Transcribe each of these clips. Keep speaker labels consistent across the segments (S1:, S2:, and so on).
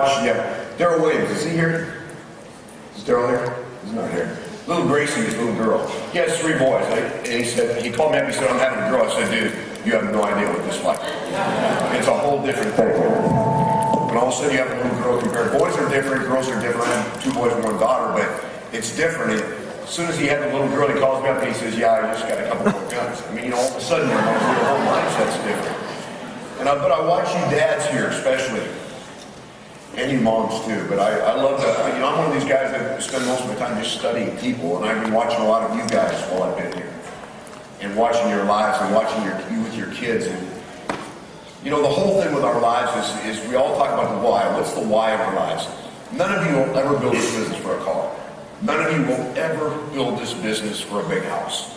S1: Yeah, Daryl Williams, is he here? Is Daryl here? He's not here. Little Gracie, his little girl. He has 3 boys. And he called me up and he said, I'm having a girl. I said, dude, you have no idea what this is like. It's a whole different thing. When all of a sudden you have a little girl compared, boys are different, girls are different. I have 2 boys and 1 daughter, but it's different. And as soon as he had the little girl, he calls me up and he says, yeah, I just got a couple more guns. I mean, all of a sudden your whole mindset's different. But I watch you dads here, especially. And you moms too, but I love that. I'm one of these guys that spend most of my time just studying people, and I've been watching a lot of you guys while I've been here, and watching your lives, and watching you with your kids. And the whole thing with our lives is we all talk about the why. What's the why of our lives? None of you will ever build this business for a car. None of you will ever build this business for a big house.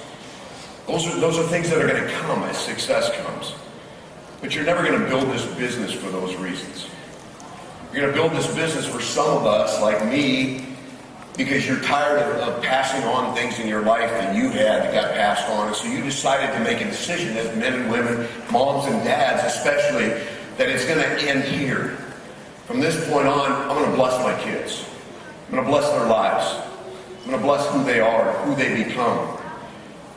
S1: Those are things that are going to come as success comes, but you're never going to build this business for those reasons. You're going to build this business for some of us, like me, because you're tired of passing on things in your life that you had that got passed on. And so you decided to make a decision as men and women, moms and dads especially, that it's going to end here. From this point on, I'm going to bless my kids. I'm going to bless their lives. I'm going to bless who they are, who they become.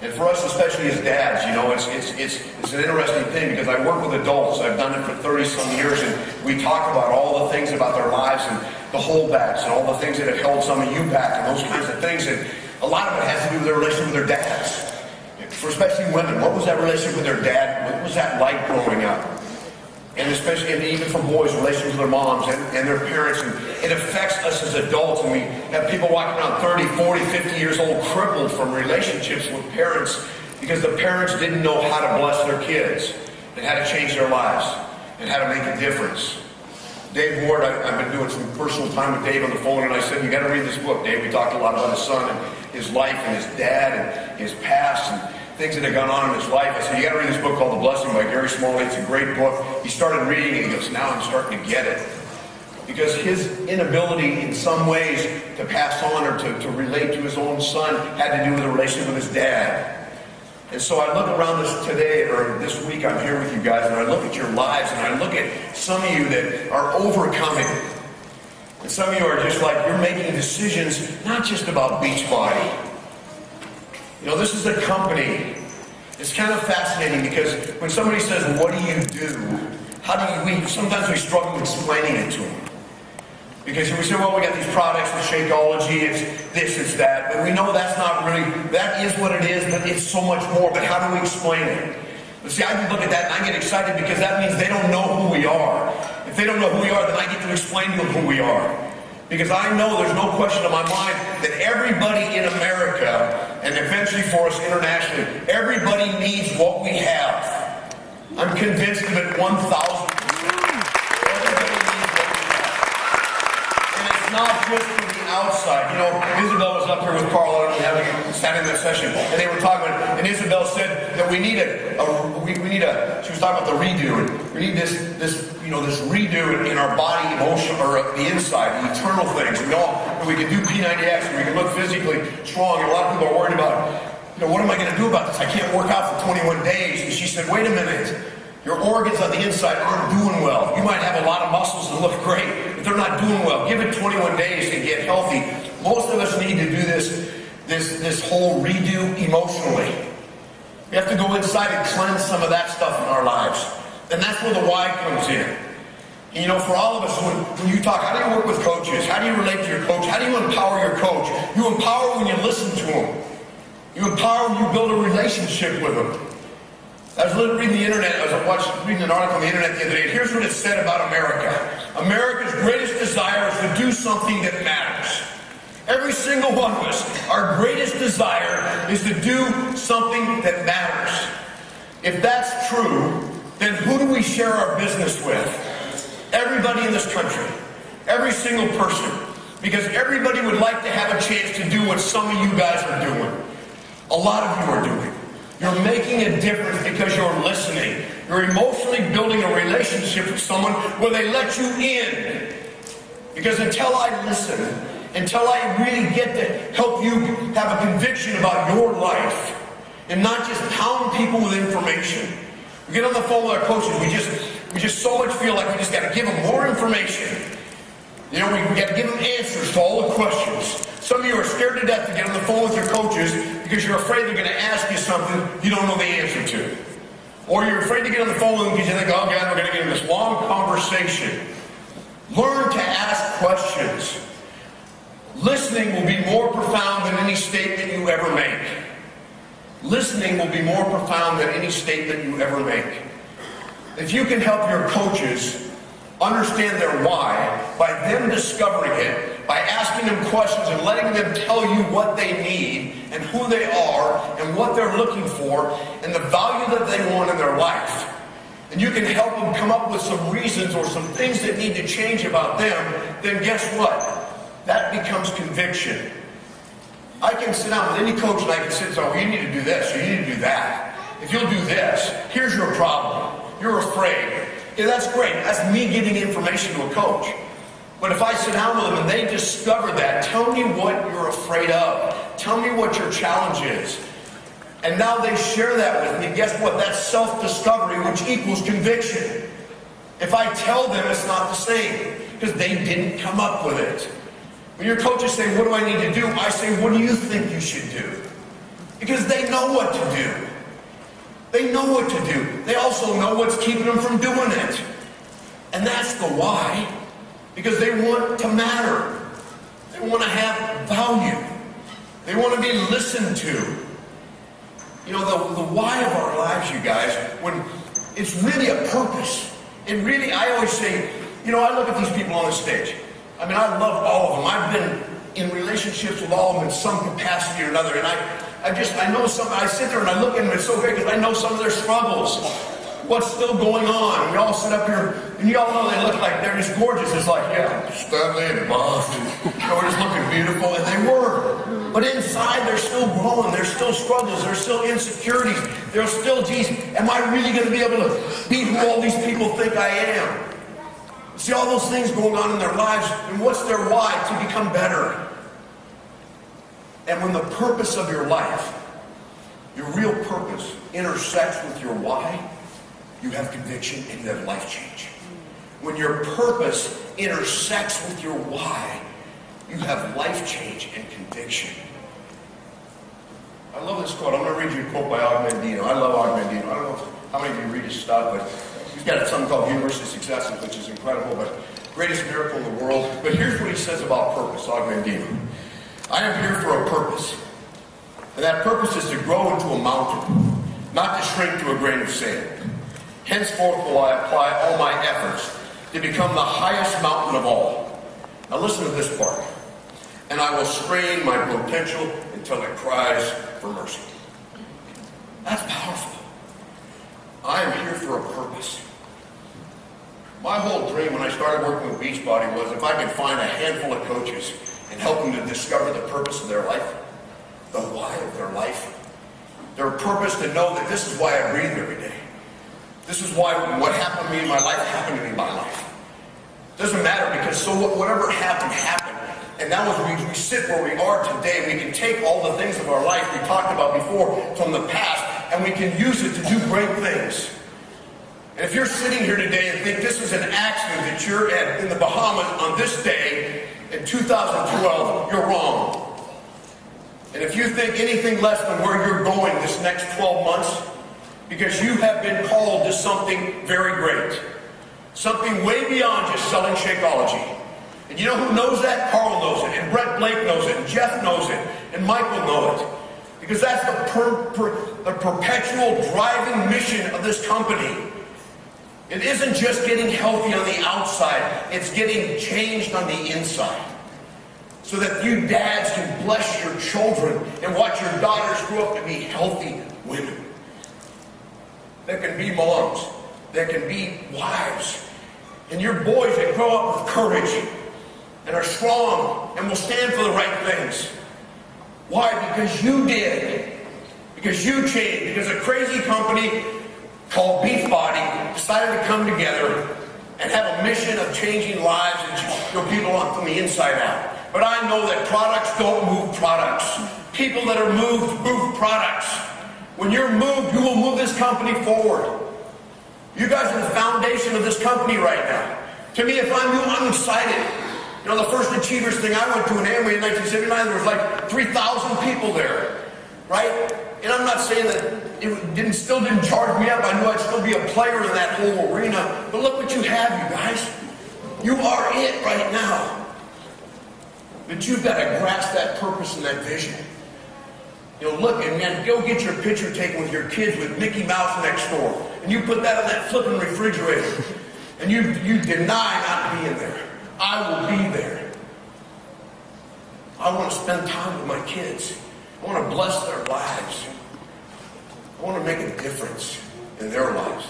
S1: And for us, especially as dads, it's an interesting thing because I work with adults. I've done it for 30-some years, and we talk about all the things about their lives and the holdbacks and all the things that have held some of you back and those kinds of things. And a lot of it has to do with their relationship with their dads. For especially women, what was that relationship with their dad? What was that like growing up? And especially, and even for boys, relations with their moms and their parents. And it affects us as adults. And we have people walking around 30, 40, 50 years old crippled from relationships with parents because the parents didn't know how to bless their kids and how to change their lives and how to make a difference. Dave Ward, I've been doing some personal time with Dave on the phone, and I said, you got to read this book, Dave. We talked a lot about his son and his life and his dad and his past and things that have gone on in his life. I said, you got to read this book called The Blessing by Gary Smalley. It's a great book. He started reading it. He goes, now I'm starting to get it. Because his inability in some ways to pass on or to relate to his own son had to do with a relationship with his dad. And so I look around this today, or this week I'm here with you guys, and I look at your lives, and I look at some of you that are overcoming. And some of you are just like, you're making decisions not just about Beachbody. This is a company. It's kind of fascinating because when somebody says, what do you do? Sometimes we struggle explaining it to them. Because we say, well, we got these products with Shakeology, it's this, it's that. But we know that's not really, that is what it is, but it's so much more. But how do we explain it? But see, I can look at that and I get excited because that means they don't know who we are. If they don't know who we are, then I get to explain to them who we are. Because I know there's no question in my mind that everybody in America, and eventually for us internationally, everybody needs what we have. I'm convinced of it 1,000%. Everybody needs what we have. And it's not just for the outside. Isabel was up here with Carl and sat in that session, and they were talking about it, and Isabel said that we need she was talking about the redo, and we need this redo in our body, emotion, or the inside, the eternal things. And we can do P90X, and we can look physically strong. And a lot of people are worried about, what am I going to do about this? I can't work out for 21 days. And she said, wait a minute. Your organs on the inside aren't doing well. You might have a lot of muscles and look great, but they're not doing well. Give it 21 days to get healthy. Most of us need to do this whole redo emotionally. We have to go inside and cleanse some of that stuff in our lives. And that's where the why comes in. And for all of us, when you talk, how do you work with coaches? How do you relate to your coach? How do you empower your coach? You empower when you listen to them. You empower when you build a relationship with them. I was literally reading the internet. I was reading an article on the internet the other day. And here's what it said about America. America's greatest desire is to do something that matters. Every single one of us, our greatest desire is to do something that matters. If that's true, then who do we share our business with? Everybody in this country. Every single person. Because everybody would like to have a chance to do what some of you guys are doing. A lot of you are doing. You're making a difference because you're listening. You're emotionally building a relationship with someone where they let you in. Because until I listen, until I really get to help you have a conviction about your life, and not just pound people with information. We get on the phone with our coaches, we just so much feel like we just got to give them more information. You know, we got to give them answers to all the questions. Some of you are scared to death to get on the phone with your coaches because you're afraid they're going to ask you something you don't know the answer to. Or you're afraid to get on the phone with them because you think, oh God, we're going to get in this long conversation. Learn to ask questions. Listening will be more profound than any statement you ever make. Listening will be more profound than any statement you ever make. If you can help your coaches understand their why by them discovering it, by asking them questions and letting them tell you what they need and who they are and what they're looking for and the value that they want in their life, and you can help them come up with some reasons or some things that need to change about them, then guess what? That becomes conviction. I can sit down with any coach and I can sit and say, oh, you need to do this, or you need to do that. If you'll do this, here's your problem. You're afraid. Yeah, that's great. That's me giving information to a coach. But if I sit down with them and they discover that, tell me what you're afraid of. Tell me what your challenge is. And now they share that with me. Guess what? That's self-discovery, which equals conviction. If I tell them, it's not the same, because they didn't come up with it. When your coaches say, what do I need to do? I say, what do you think you should do? Because they know what to do. They know what to do. They also know what's keeping them from doing it. And that's the why. Because they want to matter. They want to have value. They want to be listened to. You know, the why of our lives, you guys, when it's really a purpose. And really, I always say, you know, I look at these people on the stage. I mean, I love all of them. I've been in relationships with all of them in some capacity or another. And I know some, I sit there and I look at them, it's so great because I know some of their struggles. What's still going on. We all sit up here, and you all know they look like they're just gorgeous. It's like, yeah, Stanley and Bob, we're just looking beautiful, and they were. But inside, they're still growing. There's still struggles. There's still insecurities. There's still, geez, am I really going to be able to be who all these people think I am? See all those things going on in their lives, and what's their why? To become better. And when the purpose of your life, your real purpose, intersects with your why, you have conviction and you have life change. When your purpose intersects with your why, you have life change and conviction. I love this quote. I'm going to read you a quote by Og Mandino. I love Og Mandino. I don't know how many of you read his stuff, but he's got something called Universal Success, which is incredible, but greatest miracle in the world. But here's what he says about purpose, Og Mandino. I am here for a purpose. And that purpose is to grow into a mountain, not to shrink to a grain of sand. Henceforth will I apply all my efforts to become the highest mountain of all. Now listen to this part. And I will strain my potential until it cries for mercy. That's powerful. I am here for a purpose. My whole dream when I started working with Beachbody was if I could find a handful of coaches and help them to discover the purpose of their life, the why of their life, their purpose to know that this is why I breathe every day. This is why what happened to me in my life happened to me in my life. Doesn't matter because so whatever happened, happened. And that was we sit where we are today. We can take all the things of our life we talked about before from the past and we can use it to do great things. And if you're sitting here today and think this is an accident that you're in the Bahamas on this day in 2012, you're wrong. And if you think anything less than where you're going this next 12 months, because you have been called to something very great. Something way beyond just selling Shakeology. And you know who knows that? Carl knows it, and Brett Blake knows it, and Jeff knows it, and Michael knows it. Because that's the perpetual driving mission of this company. It isn't just getting healthy on the outside, it's getting changed on the inside. So that you dads can bless your children and watch your daughters grow up to be healthy women. That can be moms, that can be wives, and your boys that grow up with courage and are strong and will stand for the right things. Why? Because you did. Because you changed. Because a crazy company called Beachbody decided to come together and have a mission of changing lives and people on from the inside out. But I know that products don't move products. People that are moved move products. When you're moved, you will move this company forward. You guys are the foundation of this company right now. To me, if I'm you, I'm excited. You know, the first Achievers thing I went to in Amway in 1979, there was like 3,000 people there, right? And I'm not saying that it still didn't charge me up. I knew I'd still be a player in that whole arena. But look what you have, you guys. You are it right now. But you've got to grasp that purpose and that vision. You know, look, and man, go get your picture taken with your kids with Mickey Mouse next door. And you put that on that flipping refrigerator. And you deny not being there. I will be there. I want to spend time with my kids. I want to bless their lives. I want to make a difference in their lives.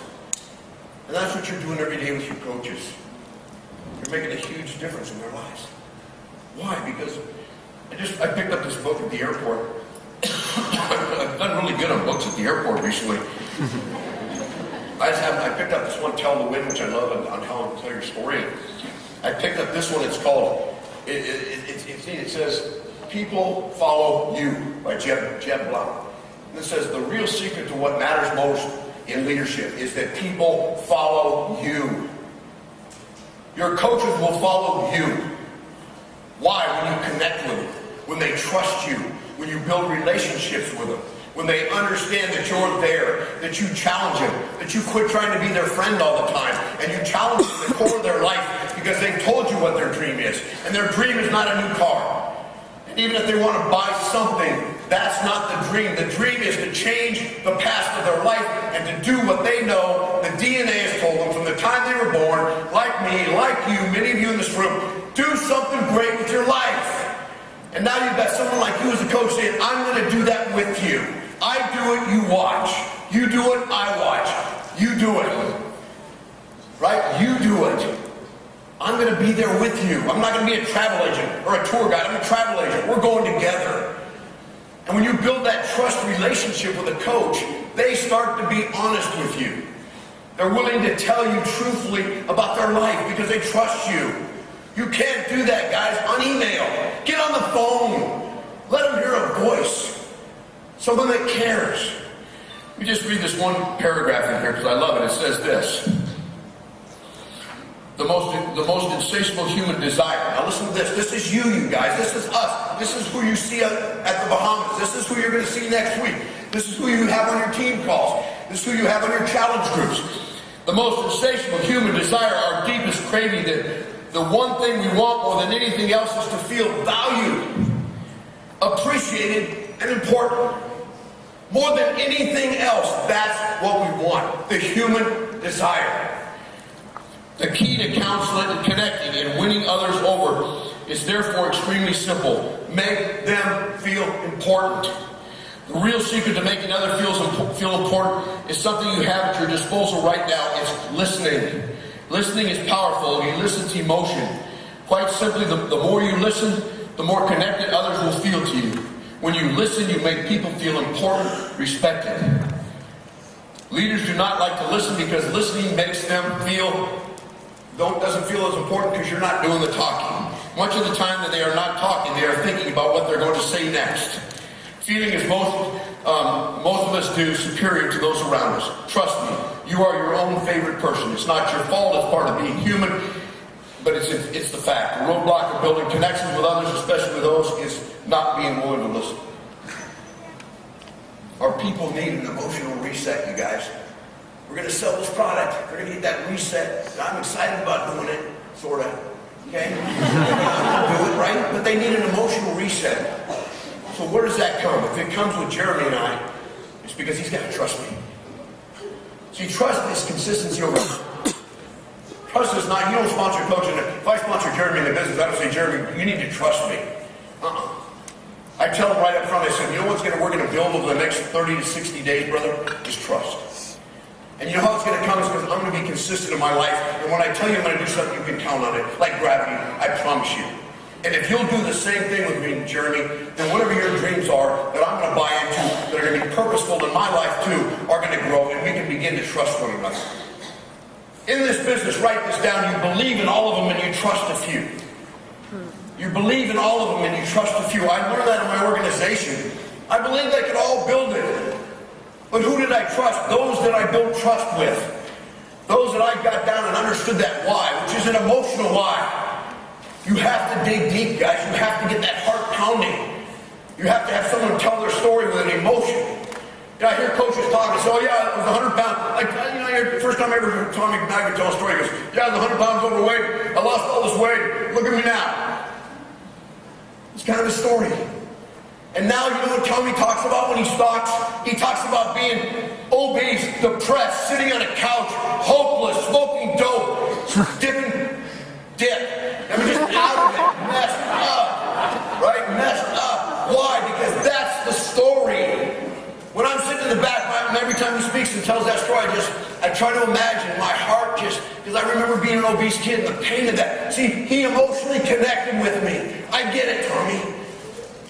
S1: And that's what you're doing every day with your coaches. You're making a huge difference in their lives. Why? Because I picked up this book at the airport. I've done really good on books at the airport recently. I picked up this one, Tell the Wind, which I love, on how to tell your story. I picked up this one. It's called, it says, People Follow You by Jeb Blount. And it says, the real secret to what matters most in leadership is that people follow you. Your coaches will follow you. Why? When you connect with them, when they trust you, when you build relationships with them, when they understand that you're there, that you challenge them, that you quit trying to be their friend all the time, and you challenge them to the core of their life because they've told you what their dream is. And their dream is not a new car. And even if they want to buy something, that's not the dream. The dream is to change the past of their life and to do what they know the DNA has told them from the time they were born, like me, like you, many of you in this room, do something great with your life. And now you've got someone like you as a coach saying, I'm going to do that with you. I do it, you watch. You do it, I watch. You do it. Right? You do it. I'm going to be there with you. I'm not going to be a travel agent or a tour guide. I'm a travel agent. We're going together. And when you build that trust relationship with a coach, they start to be honest with you. They're willing to tell you truthfully about their life because they trust you. You can't do that, guys, on email. Get on the phone. Let them hear a voice. Someone that cares. Let me just read this one paragraph in here because I love it. It says this. The most insatiable human desire. Now listen to this. This is you guys. This is us. This is who you see at the Bahamas. This is who you're going to see next week. This is who you have on your team calls. This is who you have on your challenge groups. The most insatiable human desire, our deepest craving, that the one thing we want more than anything else is to feel valued, appreciated, and important. More than anything else, that's what we want. The human desire. The key to counseling and connecting and winning others over is therefore extremely simple. Make them feel important. The real secret to making others feel important is something you have at your disposal right now. It's listening. Listening is powerful. You listen to emotion. Quite simply, the more you listen, the more connected others will feel to you. When you listen, you make people feel important, respected. Leaders do not like to listen because listening makes them doesn't feel as important because you're not doing the talking. Much of the time that they are not talking, they are thinking about what they're going to say next. Feeling as most of us do, superior to those around us. Trust me, you are your own favorite person. It's not your fault, it's part of being human, but it's the fact. The roadblock of building connections with others, especially with those, is not being willing to listen. Our people need an emotional reset, you guys. We're going to sell this product. We're going to get that reset. I'm excited about doing it, sort of. Okay? I'll do it, right? But they need an emotional reset. So where does that come? If it comes with Jeremy and I, it's because he's got to trust me. See, trust is consistency over. Trust is not, you don't sponsor coaching. If I sponsor Jeremy in the business, I don't say, Jeremy, you need to trust me. I tell him right up front, I said, you know what's we're going to build over the next 30 to 60 days, brother? Is trust. And you know how it's going to come is because I'm going to be consistent in my life. And when I tell you I'm going to do something, you can count on it. Like gravity, I promise you. And if you'll do the same thing with me, Jeremy, then whatever your dreams are that I'm going to buy into, that are going to be purposeful in my life too, are going to grow, and we can begin to trust one another. In this business, write this down. You believe in all of them and you trust a few. You believe in all of them and you trust a few. I learned that in my organization. I believed I could all build it. But who did I trust? Those that I built trust with. Those that I got down and understood that why, which is an emotional why. You have to dig deep, guys. You have to get that heart pounding. You have to have someone tell their story with an emotion. I hear coaches talking, say, oh yeah, it was 100 pounds. Like, the first time I ever heard Tommy Maggie tell a story, he goes, yeah, I was 100 pounds overweight. I lost all this weight. Look at me now. It's kind of a story. And now you know what Tommy talks about when he talks? He talks about being obese, depressed, sitting on a couch, hopeless, smoking dope, dipping dip. I mean, just out of it, messed up. Right? Messed up. Why? Because that's the story. When I'm sitting in the back, every time he speaks and tells that story, I try to imagine my heart because I remember being an obese kid and the pain of that. See, he emotionally connected with me. I get it, Tommy.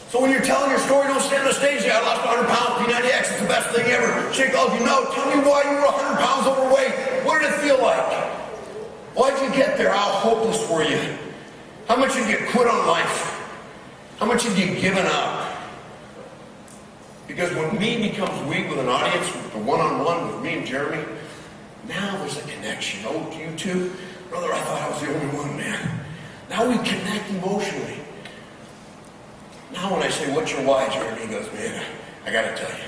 S1: So when you're telling your story, don't stand on the stage. Yeah, I lost 100 pounds, P90X, it's the best thing ever. Shake all of you know. Tell me why you were 100 pounds overweight. What did it feel like? Why'd you get there? How hopeless were you? How much did you quit on life? How much have you given up? Because when me becomes weak with an audience, with the one-on-one with me and Jeremy, now there's a connection. Oh, you two? Brother, I thought I was the only one, man. Now we connect emotionally. Now when I say, what's your why, Jeremy? He goes, man, I got to tell you.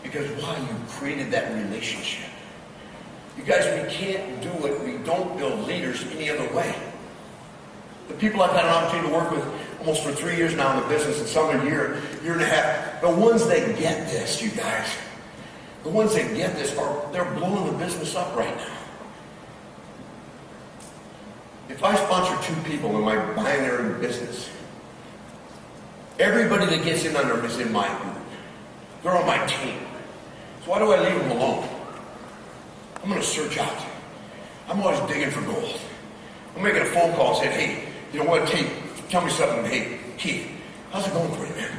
S1: Because why? You created that relationship. You guys, we can't do it. We don't build leaders any other way. The people I've had an opportunity to work with almost for 3 years now in the business, and some a year and a half, the ones that get this, you guys, the ones that get this, they're blowing the business up right now. If I sponsor 2 people in my binary business, everybody that gets in under them is in my group. They're on my team. So why do I leave them alone? I'm going to search out. I'm always digging for gold. I'm making a phone call and saying, hey, you know what, Keith, tell me something. Hey, Keith, how's it going for you, man?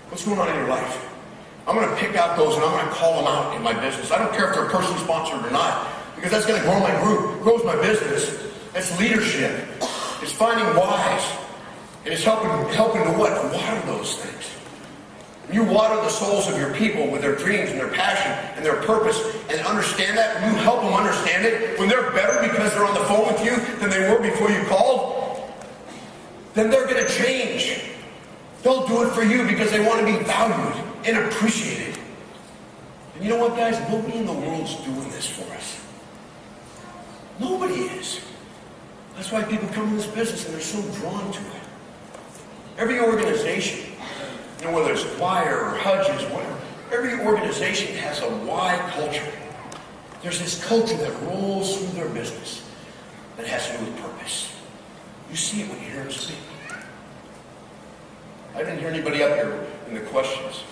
S1: What's going on in your life? I'm going to pick out those and I'm going to call them out in my business. I don't care if they're personally sponsored or not, because that's going to grow my group, grows my business. That's leadership. It's finding whys. And it's helping to what? Water those things. When you water the souls of your people with their dreams and their passion and their purpose and understand that, when you help them understand it, when they're better because they're on the phone with you than they were before you called, then they're going to change. They'll do it for you because they want to be valued and appreciated. And you know what, guys? Nobody in the world's doing this for us. Nobody is. That's why people come in this business and they're so drawn to it. Every organization, you know, whether it's Wire or Hudgens, whatever, every organization has a why culture. There's this culture that rolls through their business that has to do with purpose. You see it when you hear them speak. I didn't hear anybody up here in the questions.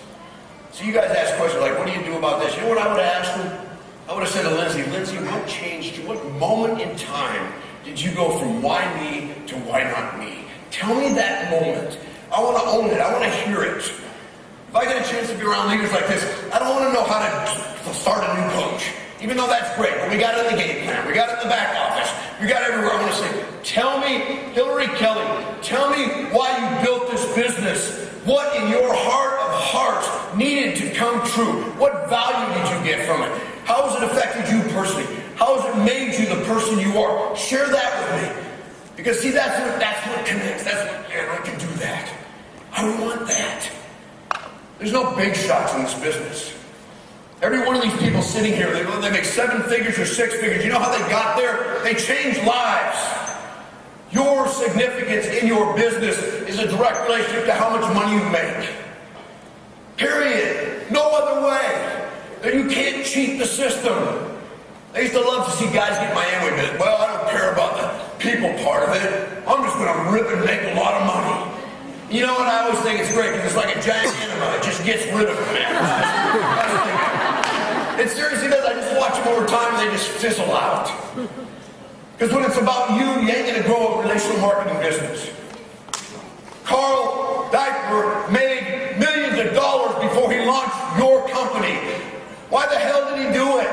S1: So you guys ask questions like, what do you do about this? You know what I would have asked them? I would have said to Lindsay, what changed you? What moment in time did you go from why me to why not me? Tell me that moment. I want to own it. I want to hear it. If I get a chance to be around leaders like this, I don't want to know how to start a new coach. Even though that's great, but we got it in the game plan, we got it in the back office, we got it everywhere. I want to say, tell me, Hillary Kelly, tell me why you built this business. What in your heart of hearts needed to come true? What value did you get from it? How has it affected you personally? How has it made you the person you are? Share that with me. Because see, that's what connects. That's what, man, I can do that. I want that. There's no big shots in this business. Every one of these people sitting here, they make 7 figures or 6 figures. You know how they got there? They changed lives. Your significance in your business is a direct relationship to how much money you make. Period. No other way. That you can't cheat the system. I used to love to see guys get my Amway business. Well, I don't care about the people part of it. I'm just going to rip and make a lot of money. You know what? I always think it's great because it's like a giant enema. It just gets rid of them, man. It seriously does. I just watch them over time and they just fizzle out. Because when it's about you, you ain't going to grow a relational marketing business. Carl Diker made millions of dollars before he launched your company. Why the hell did he do it?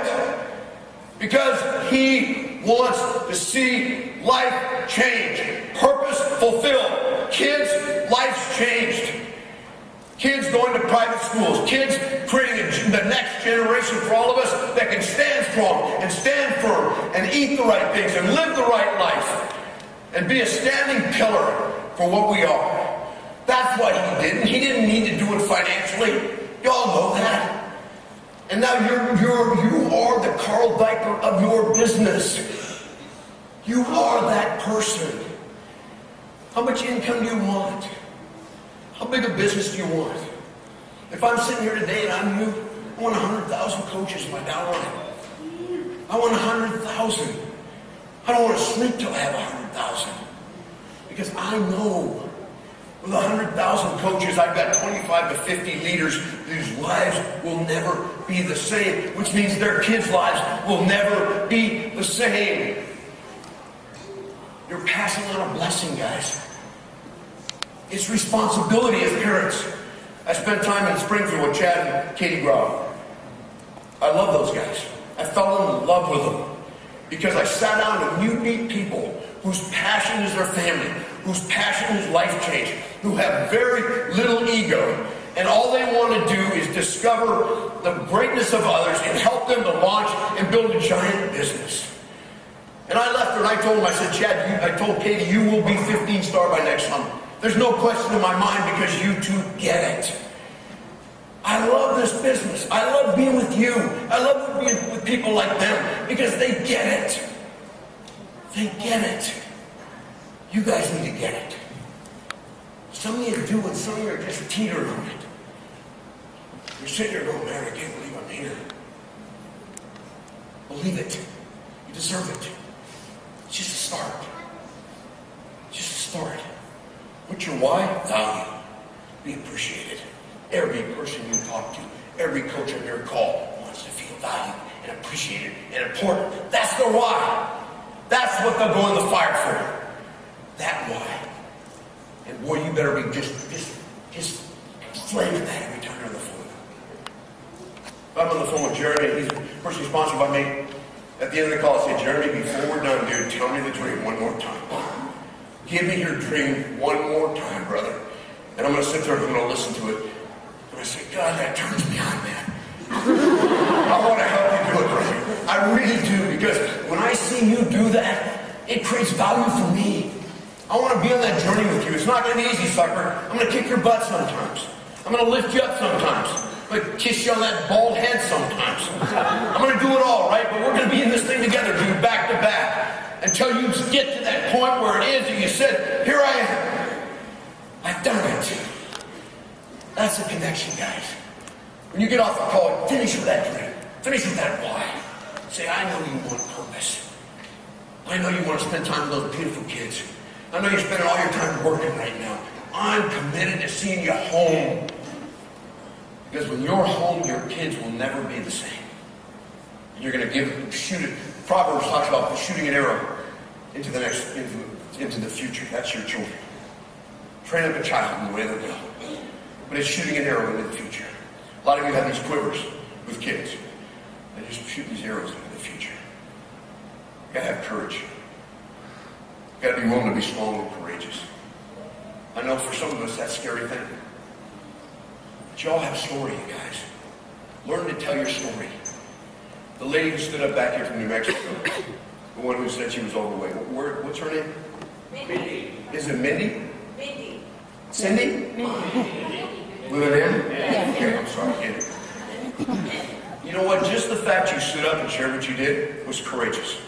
S1: Because he wants to see life change. Purpose fulfilled. Kids, life's changed. Kids going to private schools. Kids creating the next generation for all of us that can stand strong and stand firm and eat the right things and live the right life. and be a standing pillar for what we are. That's what he did. He didn't need to do it financially. Y'all know that. And now you are the Carl Diker of your business. You are that person. How much income do you want? How big a business do you want? If I'm sitting here today and I'm you, I want 100,000 coaches in my downline. I want 100,000. I don't want to sleep till I have 100,000. Because I know with 100,000 coaches, I've got 25 to 50 leaders whose lives will never be the same, which means their kids' lives will never be the same. You're passing on a blessing, guys. It's responsibility as parents. I spent time in Springfield with Chad and Katie Groff. I love those guys. I fell in love with them because I sat down and you meet people whose passion is their family, whose passion is life change, who have very little ego, and all they want to do is discover the greatness of others and help them to launch and build a giant business. And I left her and I told him, I said, Chad, I told Katie, you will be 15-star by next summer. There's no question in my mind because you two get it. I love this business. I love being with you. I love being with people like them because they get it. They get it. You guys need to get it. Some of you do and some of you are just teetering on it. You're sitting here going, man, I can't believe I'm here. Believe it. You deserve it. It's just a start. Just a start. What's your why? Value. Be appreciated. Every person you talk to, every coach on your call wants to feel valued and appreciated and important. That's their why. That's what they'll go in the fire for. That why. And boy, you better be just flaming that every time you're on the phone. If I'm on the phone with Jeremy, he's personally sponsored by me. At the end of the call, I say, Jeremy, before we're done, dude, tell me the dream one more time. Give me your dream one more time, brother. And I'm going to sit there and I'm going to listen to it. And I say, God, that turns me on, man. I want to help you do it, brother. I really do, because when I see you do that, it creates value for me. I want to be on that journey with you. It's not going to be easy, sucker. I'm going to kick your butt sometimes. I'm going to lift you up sometimes. I'm going to kiss you on that bald head sometimes. I'm going to do it all, right? But we're going to be in this thing together, dude, back to back. Until you get to that point where it is and you said, here I am. I've done it. That's a connection, guys. When you get off the call, finish with that dream. Finish with that why. Say, I know you want purpose. I know you want to spend time with those beautiful kids. I know you're spending all your time working right now. I'm committed to seeing you home. Because when you're home, your kids will never be the same. And you're going to shoot it. Proverbs talks about shooting an arrow into the future. That's your children. Train up a child in the way they'll go. But it's shooting an arrow into the future. A lot of you have these quivers with kids. They just shoot these arrows into the future. You gotta have courage. You gotta be willing to be strong and courageous. I know for some of us that's a scary thing. But you all have a story, you guys. Learn to tell your story. The lady who stood up back here from New Mexico, the one who said she was overweight. What's her name?
S2: Mindy.
S1: Is it Mindy?
S2: Mindy.
S1: Cindy?
S2: Mindy.
S1: With an M? Yeah. Okay, I'm sorry. You know what? Just the fact you stood up and shared what you did was courageous.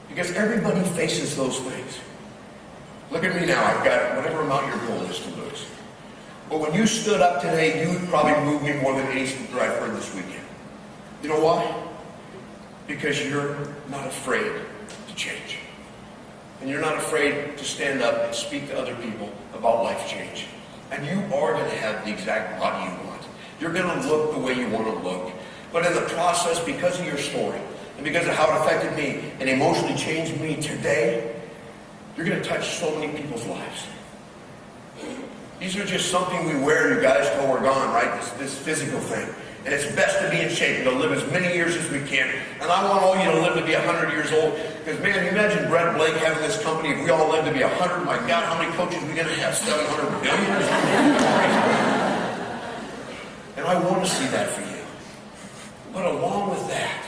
S1: Because everybody faces those things. Look at me now. I've got whatever amount your goal is to lose. But when you stood up today, you would probably move me more than any speaker I've heard this weekend. You know why? Because you're not afraid to change. And you're not afraid to stand up and speak to other people about life change. And you are going to have the exact body you want. You're going to look the way you want to look. But in the process, because of your story, and because of how it affected me and emotionally changed me today, you're going to touch so many people's lives. These are just something we wear, you guys, till we're gone, right? This physical thing. And it's best to be in shape and to live as many years as we can. And I want all you to live to be 100 years old. Because, man, you imagine Brett Blake having this company. If we all live to be 100, my God, how many coaches are we going to have? 700 billion? And I want to see that for you. But along with that,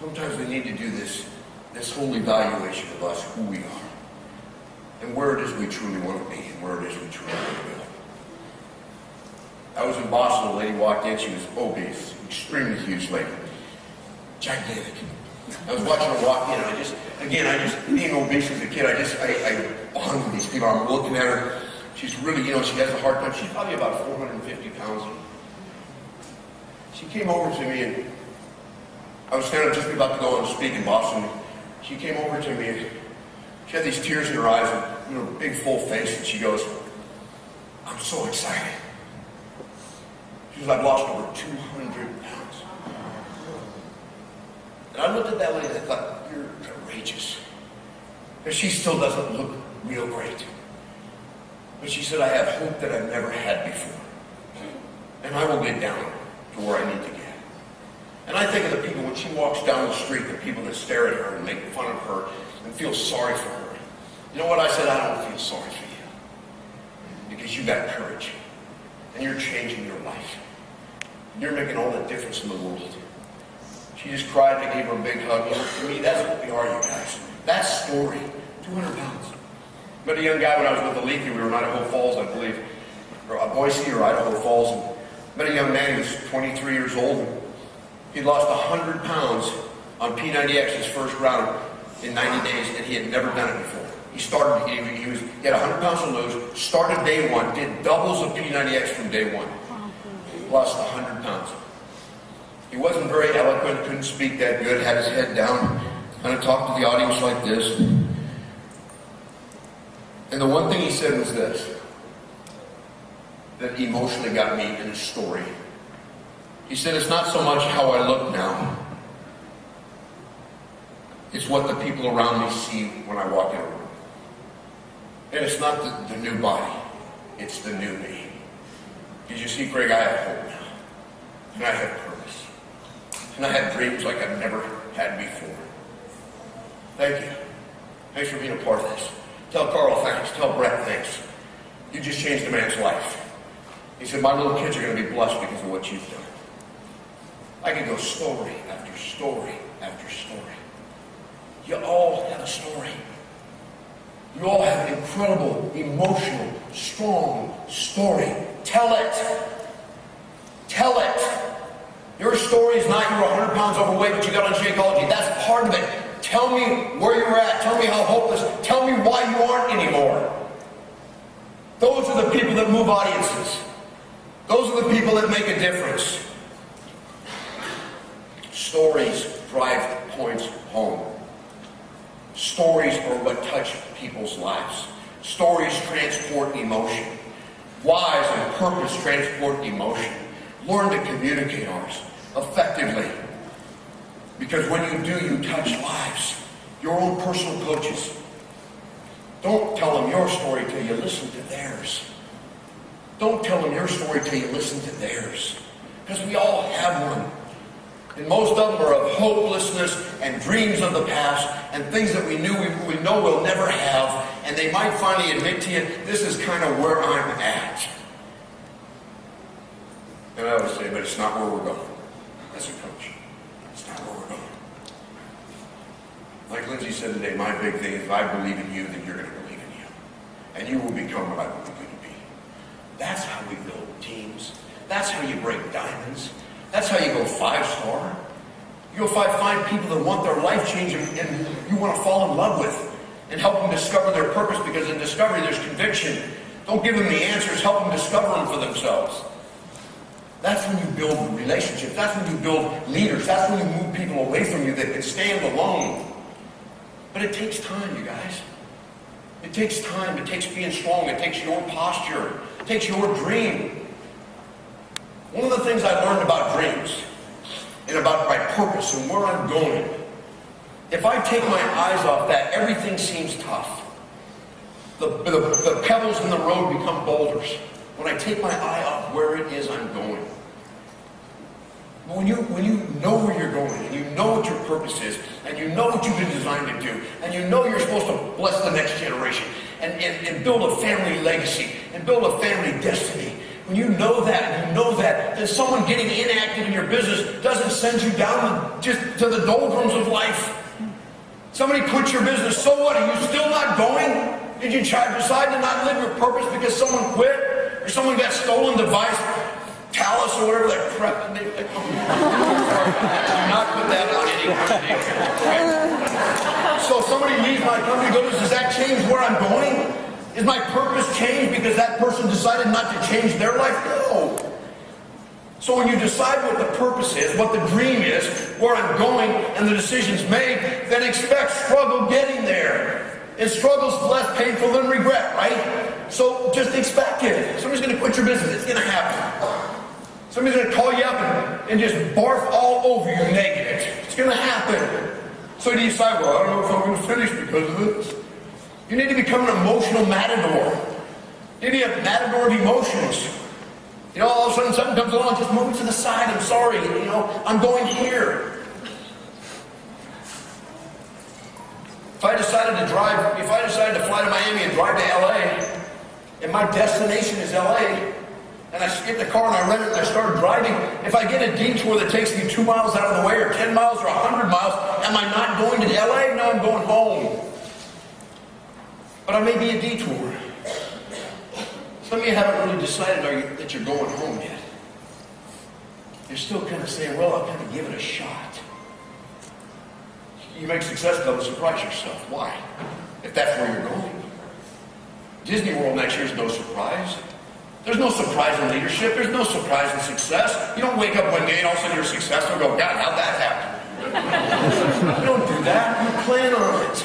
S1: sometimes we need to do this this whole evaluation of us, who we are, and where it is we truly want to be, and where it is we truly want to go. I was in Boston, a lady walked in, she was obese, extremely huge lady, gigantic. I was watching her walk in, and I just, being obese as a kid, I bond with these people. I'm looking at her, she's really, she has a hard time. She's probably about 450 pounds. She came over to me, and I was standing up just about to go and speak in Boston. She came over to me, and she had these tears in her eyes, and big full face, and she goes, "I'm so excited." She was, "I've lost over 200 pounds. And I looked at that lady and I thought, "You're courageous." And she still doesn't look real great. But she said, "I have hope that I've never had before. And I will get down to where I need to get." And I think of the people when she walks down the street, the people that stare at her and make fun of her and feel sorry for her. You know what I said? I don't feel sorry for you. Because you got courage. And you're changing your life. You're making all the difference in the world. She just cried and I gave her a big hug. To me, that's what we are, you guys. That story, 200 pounds. Met a young guy when I was with Alethea. We were in Idaho Falls, I believe, or Boise or Idaho Falls. And met a young man who was 23 years old. And he'd lost 100 pounds on P90X his first round in 90 days, and he had never done it before. He started, he had 100 pounds to lose, started day one, did doubles of P90X from day one. Lost 100 pounds. He wasn't very eloquent, couldn't speak that good, had his head down, kind of talked to the audience like this. And the one thing he said was this, that emotionally got me in his story. He said, "It's not so much how I look now, it's what the people around me see when I walk in a room. And it's not the new body, it's the new me. Because you see, Greg, I have hope now. And I have purpose. And I have dreams like I've never had before. Thank you. Thanks for being a part of this. Tell Carl thanks. Tell Brett thanks. You just changed a man's life." He said, "My little kids are going to be blessed because of what you've done." I could go story after story after story. You all have a story. You all have an incredible, emotional, strong story. Tell it. Tell it. Your story is not you're 100 pounds overweight, but you got on Shakeology. That's part of it. Tell me where you're at. Tell me how hopeless. Tell me why you aren't anymore. Those are the people that move audiences. Those are the people that make a difference. Stories drive points home. Stories are what touch people's lives. Stories transport emotion. Whys and purpose transport emotion. Learn to communicate ours effectively. Because when you do, you touch lives. Your own personal coaches. Don't tell them your story till you listen to theirs. Don't tell them your story till you listen to theirs. Because we all have one. And most of them are of hopelessness and dreams of the past and things that we know we'll never have. And they might finally admit to you, this is kind of where I'm at. And I always say, but it's not where we're going. As a coach, it's not where we're going. Like Lindsay said today, my big thing is if I believe in you, then you're going to believe in you. And you will become what I believe you to be. That's how we build teams. That's how you break diamonds. That's how you go 5-star. You go find people that want their life changing and you want to fall in love with and help them discover their purpose, because in discovery there's conviction. Don't give them the answers, help them discover them for themselves. That's when you build relationships. That's when you build leaders. That's when you move people away from you that can stand alone. But it takes time, you guys. It takes time. It takes being strong. It takes your posture. It takes your dream. One of the things I learned about dreams and about my purpose and where I'm going, if I take my eyes off that, everything seems tough. The pebbles in the road become boulders when I take my eye off where it is I'm going. When you know where you're going, and you know what your purpose is, and you know what you've been designed to do, and you know you're supposed to bless the next generation, and build a family legacy, and build a family destiny. When you know that, then someone getting inactive in your business doesn't send you down just to the doldrums of life. Somebody quit your business, so what? Are you still not going? Did you decide to not live your purpose because someone quit? Or someone got stolen device, Talus or whatever that crap. Do not put that on any company. Okay? So somebody leaves my company, goes, does that change where I'm going? Is my purpose changed because that person decided not to change their life? No. So when you decide what the purpose is, what the dream is, where I'm going, and the decision's made, then expect struggle getting there. And struggle's less painful than regret, right? So just expect it. Somebody's going to quit your business. It's going to happen. Somebody's going to call you up and just barf all over you naked. It's going to happen. So you decide, well, I don't know if I'm going to finish because of this. You need to become an emotional matador. You need to be a matador of emotions. You know, all of a sudden something comes along, just move it to the side. I'm sorry, you know, I'm going here. If I decided to fly to Miami and drive to LA, and my destination is LA, and I get the car and I rent it and I start driving, if I get a detour that takes me 2 miles out of the way, or 10 miles, or 100 miles, am I not going to LA? No, I'm going home. But I may be a detour. Some of you haven't really decided that you're going home yet. You're still kind of saying, well, I'll kind of give it a shot. You make success of it, surprise yourself. Why? If that's where you're going. Disney World next year is no surprise. There's no surprise in leadership. There's no surprise in success. You don't wake up one day and all of a sudden you're successful and go, God, how'd that happen? You don't do that. You plan on it.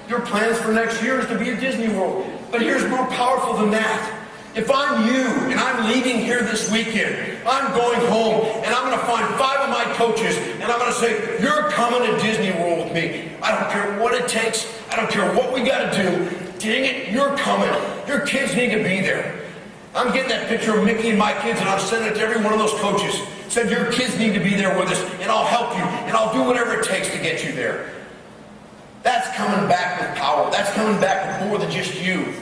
S1: Your plans for next year is to be at Disney World. But here's more powerful than that. If I'm you and I'm leaving here this weekend, I'm going home and I'm going to find 5 of my coaches and I'm going to say, you're coming to Disney World with me. I don't care what it takes. I don't care what we got to do. Dang it, you're coming. Your kids need to be there. I'm getting that picture of Mickey and my kids and I'm sending it to every one of those coaches. Said your kids need to be there with us and I'll help you and I'll do whatever it takes to get you there. That's coming back with power. That's coming back with more than just you.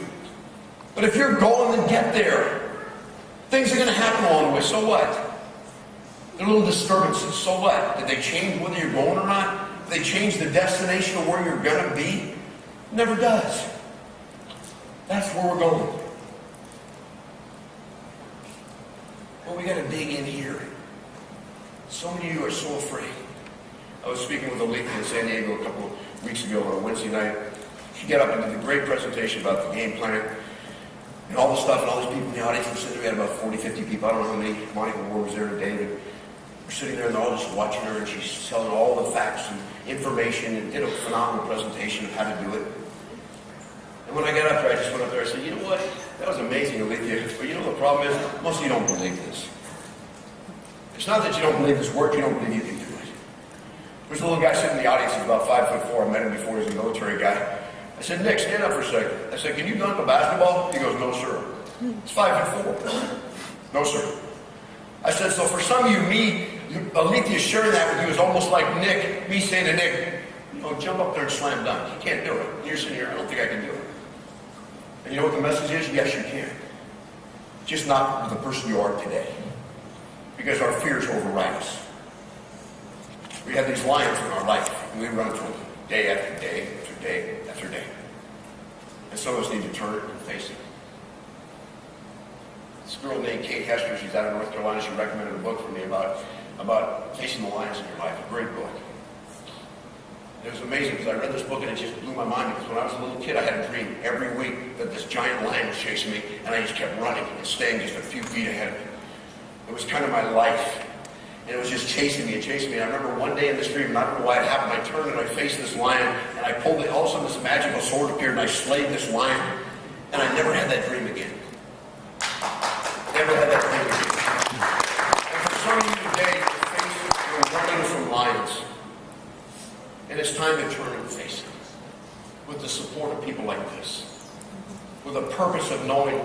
S1: But if you're going, then get there. Things are going to happen along the way. So what? They're little disturbances. So what? Did they change whether you're going or not? Did they change the destination of where you're going to be? It never does. That's where we're going. Well, we got to dig in here. So many of you are so afraid. I was speaking with Atlantis in San Diego a couple of weeks ago on a Wednesday night. She got up and did a great presentation about the game plan and all the stuff, and all these people in the audience were sitting there. We had about 40, 50 people. I don't know how many. Monica Ward was there today, but we're sitting there and they're all just watching her, and she's telling all the facts and information and did a phenomenal presentation of how to do it. And when I got up there, I just went up there and said, you know what? That was amazing, Olivia. But you know the problem is, most of you don't believe this. It's not that you don't believe this work, you don't believe you can do it. There's a little guy sitting in the audience, he's about 5'4". I met him before, he's a military guy. I said, Nick, stand up for a second. I said, can you dunk a basketball? He goes, no, sir. It's 5'4". No, sir. I said, so for some of you, Alethea sharing that with you is almost like Nick, me saying to Nick, jump up there and slam dunk. You can't do it. And you're sitting here, I don't think I can do it. And you know what the message is? Yes, you can. Just not with the person you are today. Because our fears override us. We have these lions in our life, and we run to them day after day after day after day. And some of us need to turn and face it. This girl named Kate Hester, she's out of North Carolina, she recommended a book for me about facing the lions in your life. A great book. It was amazing because I read this book and it just blew my mind, because when I was a little kid I had a dream every week that this giant lion was chasing me, and I just kept running and staying just a few feet ahead of me. It was kind of my life. And it was just chasing me and chasing me. And I remember one day in this dream, and I don't know why it happened, I turned and I faced this lion, and I pulled it, all of a sudden this magical sword appeared, and I slayed this lion. And I never had that dream again. Never had that dream again. And for some of you today, you're running from lions. And it's time to turn and face it. With the support of people like this. With a purpose of knowing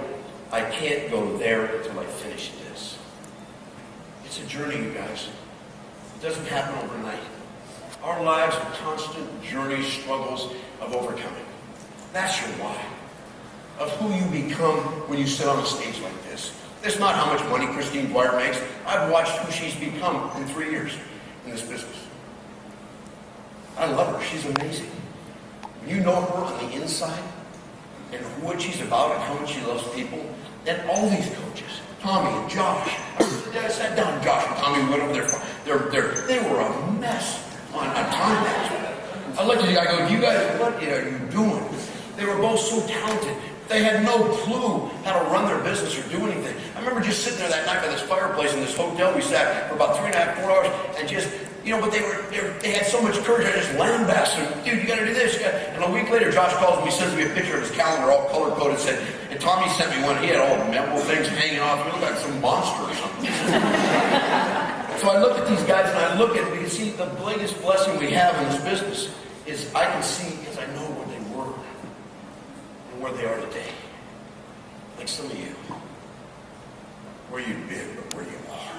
S1: I can't go there until I finish this. It's a journey, you guys. It doesn't happen overnight. Our lives are constant journeys, struggles of overcoming. That's your why. Of who you become when you sit on a stage like this. It's not how much money Christine Dwyer makes. I've watched who she's become in 3 years in this business. I love her. She's amazing. you know her on the inside, and what she's about and how much she loves people, and all these coaches, Tommy and Josh. I sat down with Josh and Tommy, we went over there. They were a mess on time management. I looked at the guy and go, you guys, what are you doing? They were both so talented. They had no clue how to run their business or do anything. I remember just sitting there that night by this fireplace in this hotel. We sat for about 3.5, 4 hours and just, but they had so much courage. I just lambasted them. Dude, you got to do this. And a week later, Josh calls me, sends me a picture of his calendar, all color-coded, and Tommy sent me one. He had all the memorable things hanging off. He looked like some monster or something. So I look at these guys and I look at, you see, the biggest blessing we have in this business is I can see, because I know where they were and where they are today. Like some of you. Where you've been, but where you are.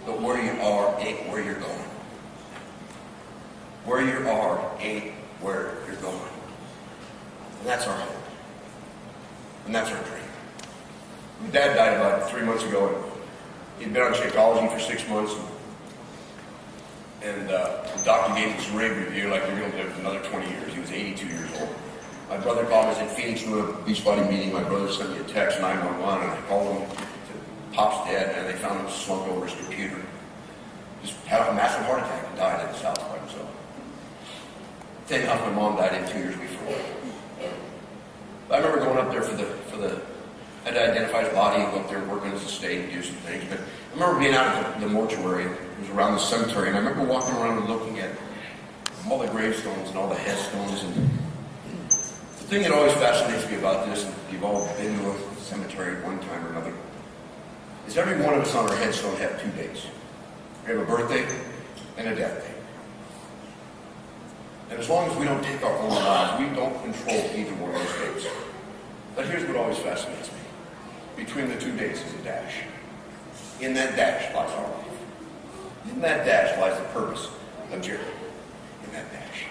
S1: But where you are ain't where you're going. Where you are ain't where you're going. And that's our hope. And that's our dream. My dad died about 3 months ago, and he'd been on Shakeology for 6 months. And the doctor gave him this rave review like you're going to live another 20 years. He was 82 years old. My brother called me. I was in Phoenix doing a Beachbody meeting. My brother sent me a text, 911, and I called him. Pop's dead, and they found him slumped over his computer. Just had a massive heart attack and died in the South by himself. Same house my mom died in 2 years before. I remember going up there I had to identify his body and go up there and work on his estate and do some things. But I remember being out at the mortuary. It was around the cemetery, and I remember walking around and looking at all the gravestones and all the headstones. And the thing that always fascinates me about this, and you've all been to a cemetery at one time or another, is every one of us on our headstone have 2 dates. We have a birthday and a death date. And as long as we don't take our own lives, we don't control either one of those dates. But here's what always fascinates me. Between the 2 dates is a dash. In that dash lies our life. In that dash lies the purpose of Jerry. In that dash.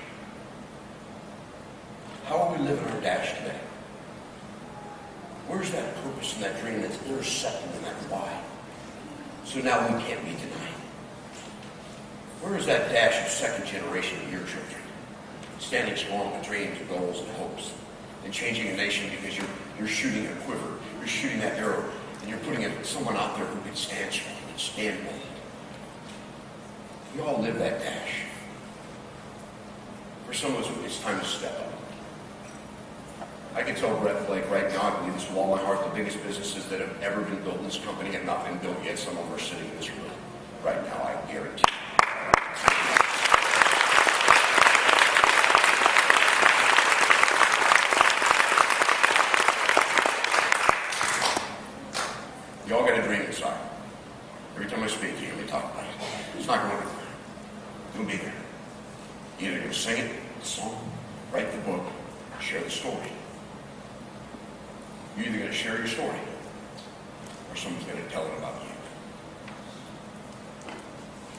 S1: How are we living our dash today? Where's that purpose and that dream that's intersecting in that why? So now we can't be denied. Where is that dash of second generation of your children? Standing strong with dreams and goals and hopes. And changing a nation because you're shooting a quiver. You're shooting that arrow. And you're putting someone out there who can stand strong and stand bold. We all live that dash. For some of us, it's time to step up. I can tell Brett Blake right now, I believe this with all my heart, the biggest businesses that have ever been built in this company have not been built yet. Some of them are sitting in this room right now, I guarantee. You all got a dream inside. Every time I speak, you hear me talk about it. It's not going anywhere. It'll be there. You're either going to sing it, the song, write the book, share the story. You're either going to share your story, or someone's going to tell it about you.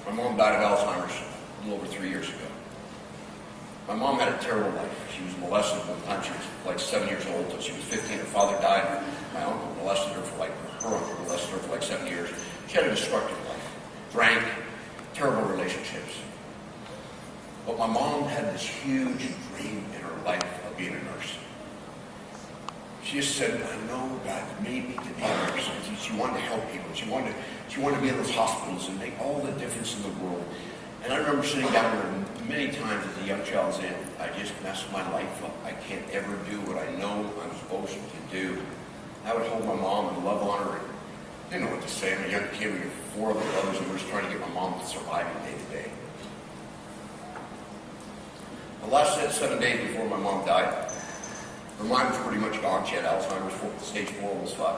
S1: My mom died of Alzheimer's a little over 3 years ago. My mom had a terrible life. She was molested by the time she was like 7 years old until she was 15. Her father died. My uncle molested her for her uncle molested her for 7 years. She had a destructive life. Drank, terrible relationships. But my mom had this huge dream in her life of being a nurse. She just said, I know God made me to be a nurse. And she wanted to help people. She wanted to be in those hospitals and make all the difference in the world. And I remember sitting down there many times as a young child saying, I just messed my life up. I can't ever do what I know I'm supposed to do. I would hold my mom and love on her. And didn't know what to say. I'm a young kid. We had 4 other brothers, and we were just trying to get my mom to survive day to day. The last 7 days before my mom died, her mind was pretty much gone. She had Alzheimer's, stage 4, almost 5.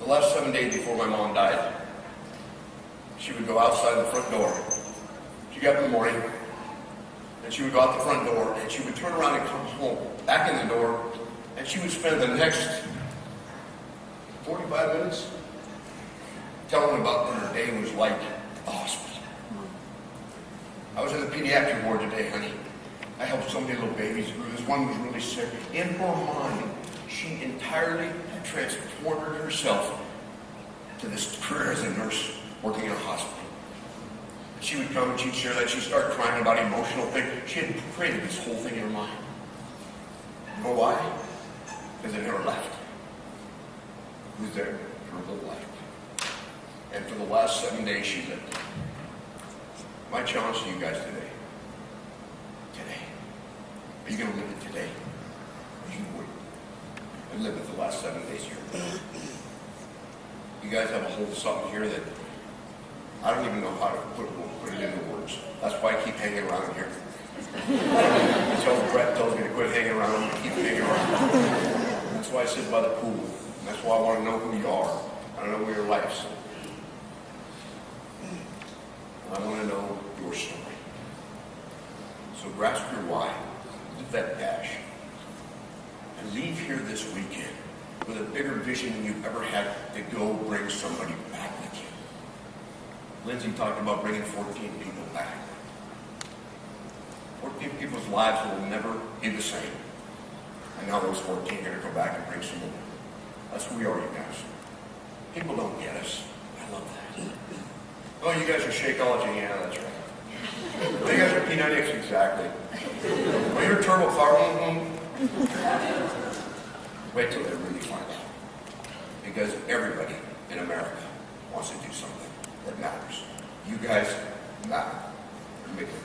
S1: The last 7 days before my mom died, she would go outside the front door. She got up in the morning, and she would go out the front door, and she would turn around and come home, back in the door, and she would spend the next 45 minutes telling about what her day was like at the hospital. I was in the pediatric ward today, honey. I helped so many little babies. This one was really sick. In her mind, she entirely had transformed herself to this career as a nurse working in a hospital. She would come and she'd share that. She'd start crying about emotional things. She had created this whole thing in her mind. You know why? Because it never left. It was there for a little life. And for the last 7 days she lived. My challenge to you guys today. Are you going to live it today? Or you would? And live it the last 7 days here. You guys have a hold of something here that I don't even know how to put it into words. That's why I keep hanging around here. Until Brett tells me to quit hanging around, I keep hanging around. That's why I sit by the pool. And that's why I want to know who you are. I don't know where your life's. I want to know your story. So grasp your why, live that dash, and leave here this weekend with a bigger vision than you've ever had to go bring somebody back with you. Lindsay talked about bringing 14 people back. 14 people's lives will never be the same. And now those 14 are going to go back and bring some more. That's who we are, you guys. People don't get us. I love that. Oh, you guys are Shakeology. Yeah, that's right. Oh, you guys are P90X. Exactly. Oh, you're Turbo Flower. Wait till they really find out. Because everybody in America wants to do something that matters. You guys matter. You're making